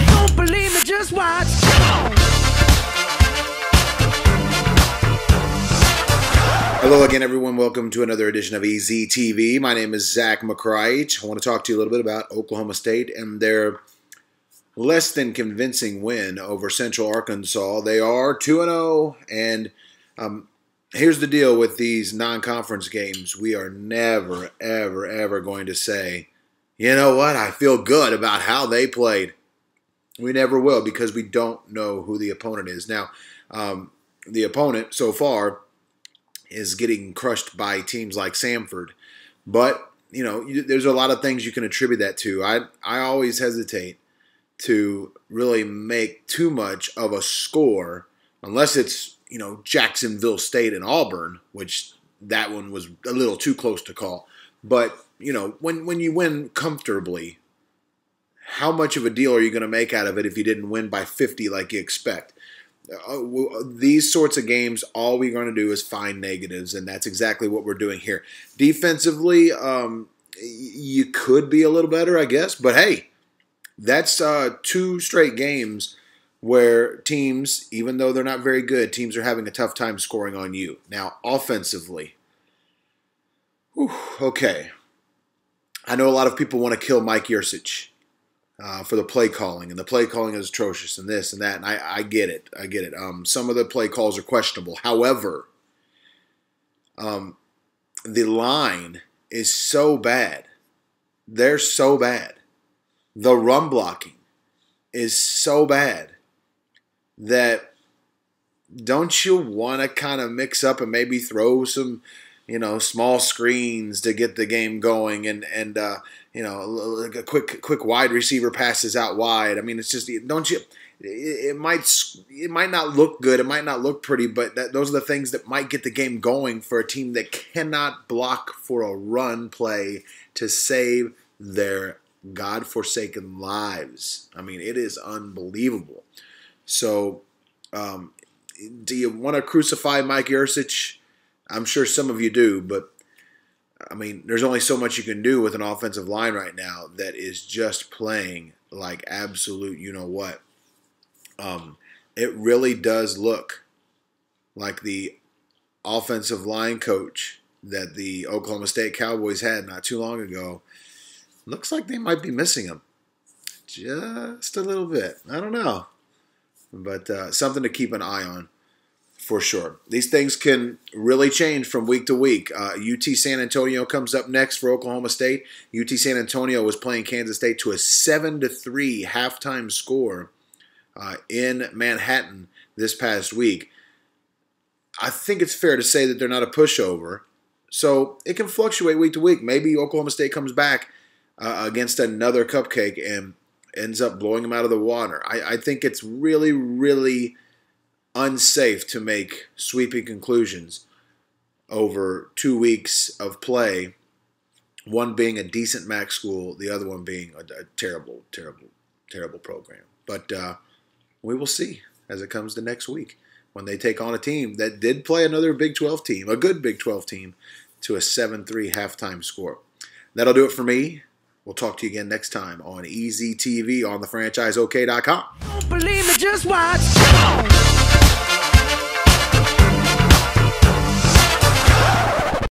Don't believe me, just watch. Hello again, everyone. Welcome to another edition of EZTV. My name is Zach McCright. I want to talk to you a little bit about Oklahoma State and their less than convincing win over Central Arkansas. They are 2-0, and here's the deal with these non-conference games. We are never, ever, ever going to say, you know what, I feel good about how they played. We never will, because we don't know who the opponent is. Now, the opponent so far is getting crushed by teams like Samford. But, you know, there's a lot of things you can attribute that to. I always hesitate to really make too much of a score unless it's, you know, Jacksonville State and Auburn, which that one was a little too close to call. But, you know, when you win comfortably, how much of a deal are you going to make out of it if you didn't win by 50 like you expect? These sorts of games, all we're going to do is find negatives, and that's exactly what we're doing here. Defensively, you could be a little better, I guess, but hey, that's 2 straight games where teams, even though they're not very good, teams are having a tough time scoring on you. Now, offensively, okay, I know a lot of people want to kill Mike Yurcich for the play calling, and the play calling is atrocious, and this and that, and I get it. I get it. Some of the play calls are questionable. However, the line is so bad. They're so bad. The run blocking is so bad that don't you want to kind of mix up and maybe throw some, you know, small screens to get the game going, and you know, a quick wide receiver passes out wide. I mean, it's just, don't you? It might not look good, it might not look pretty, but those are the things that might get the game going for a team that cannot block for a run play to save their God-forsaken lives. I mean, it is unbelievable. So, do you want to crucify Mike Yurcich? I'm sure some of you do, but I mean, there's only so much you can do with an offensive line right now that is just playing like absolute you-know-what. It really does look like the offensive line coach that the Oklahoma State Cowboys had not too long ago. Looks like they might be missing him just a little bit. I don't know, but something to keep an eye on. For sure. These things can really change from week to week. UT San Antonio comes up next for Oklahoma State. UT San Antonio was playing Kansas State to a 7-3 halftime score in Manhattan this past week. I think it's fair to say that they're not a pushover. So it can fluctuate week to week. Maybe Oklahoma State comes back against another cupcake and ends up blowing them out of the water. I think it's really, really unsafe to make sweeping conclusions over 2 weeks of play, one being a decent MAC school, the other one being a terrible, terrible, terrible program. But we will see as it comes to next week when they take on a team that did play another Big 12 team, a good Big 12 team, to a 7-3 halftime score. That'll do it for me. We'll talk to you again next time on EZTV on thefranchiseok.com. Don't believe me, just watch.